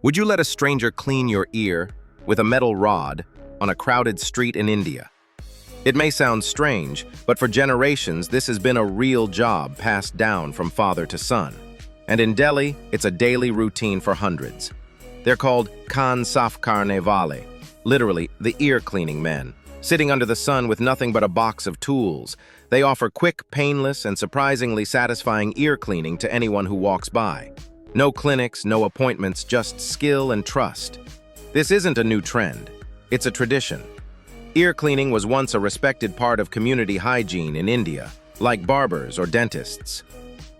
Would you let a stranger clean your ear with a metal rod on a crowded street in India? It may sound strange, but for generations this has been a real job passed down from father to son. And in Delhi, it's a daily routine for hundreds. They're called Khan Saf Karne Wale, literally the ear cleaning men. Sitting under the sun with nothing but a box of tools, they offer quick, painless, and surprisingly satisfying ear cleaning to anyone who walks by. No clinics, no appointments, just skill and trust. This isn't a new trend. It's a tradition. Ear cleaning was once a respected part of community hygiene in India, like barbers or dentists.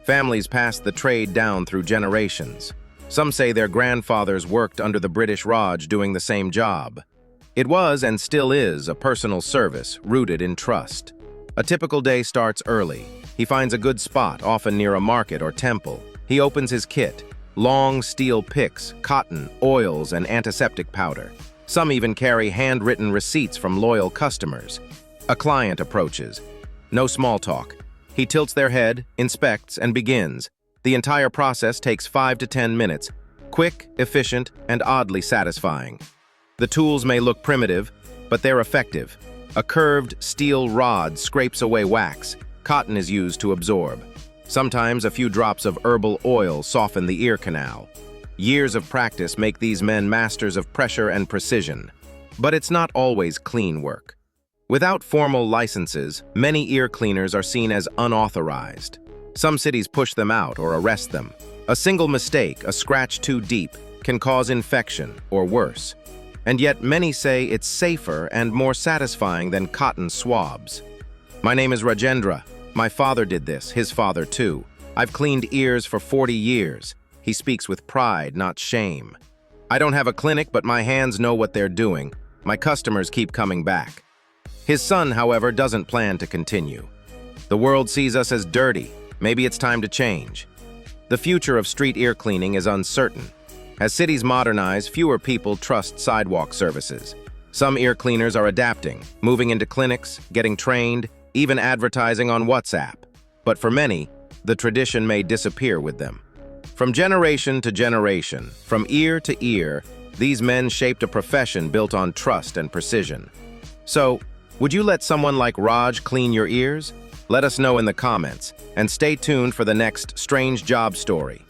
Families passed the trade down through generations. Some say their grandfathers worked under the British Raj doing the same job. It was and still is a personal service rooted in trust. A typical day starts early. He finds a good spot, often near a market or temple. He opens his kit: long steel picks, cotton, oils, and antiseptic powder. Some even carry handwritten receipts from loyal customers. A client approaches. No small talk. He tilts their head, inspects, and begins. The entire process takes 5 to 10 minutes. Quick, efficient, and oddly satisfying. The tools may look primitive, but they're effective. A curved steel rod scrapes away wax. Cotton is used to absorb. Sometimes a few drops of herbal oil soften the ear canal. Years of practice make these men masters of pressure and precision. But it's not always clean work. Without formal licenses, many ear cleaners are seen as unauthorized. Some cities push them out or arrest them. A single mistake, a scratch too deep, can cause infection or worse. And yet many say it's safer and more satisfying than cotton swabs. My name is Rajendra. My father did this, his father too. I've cleaned ears for 40 years. He speaks with pride, not shame. I don't have a clinic, but my hands know what they're doing. My customers keep coming back. His son, however, doesn't plan to continue. The world sees us as dirty. Maybe it's time to change. The future of street ear cleaning is uncertain. As cities modernize, fewer people trust sidewalk services. Some ear cleaners are adapting, moving into clinics, getting trained, even advertising on WhatsApp. But for many, the tradition may disappear with them. From generation to generation, from ear to ear, these men shaped a profession built on trust and precision. So, would you let someone like Raj clean your ears? Let us know in the comments, and stay tuned for the next strange job story.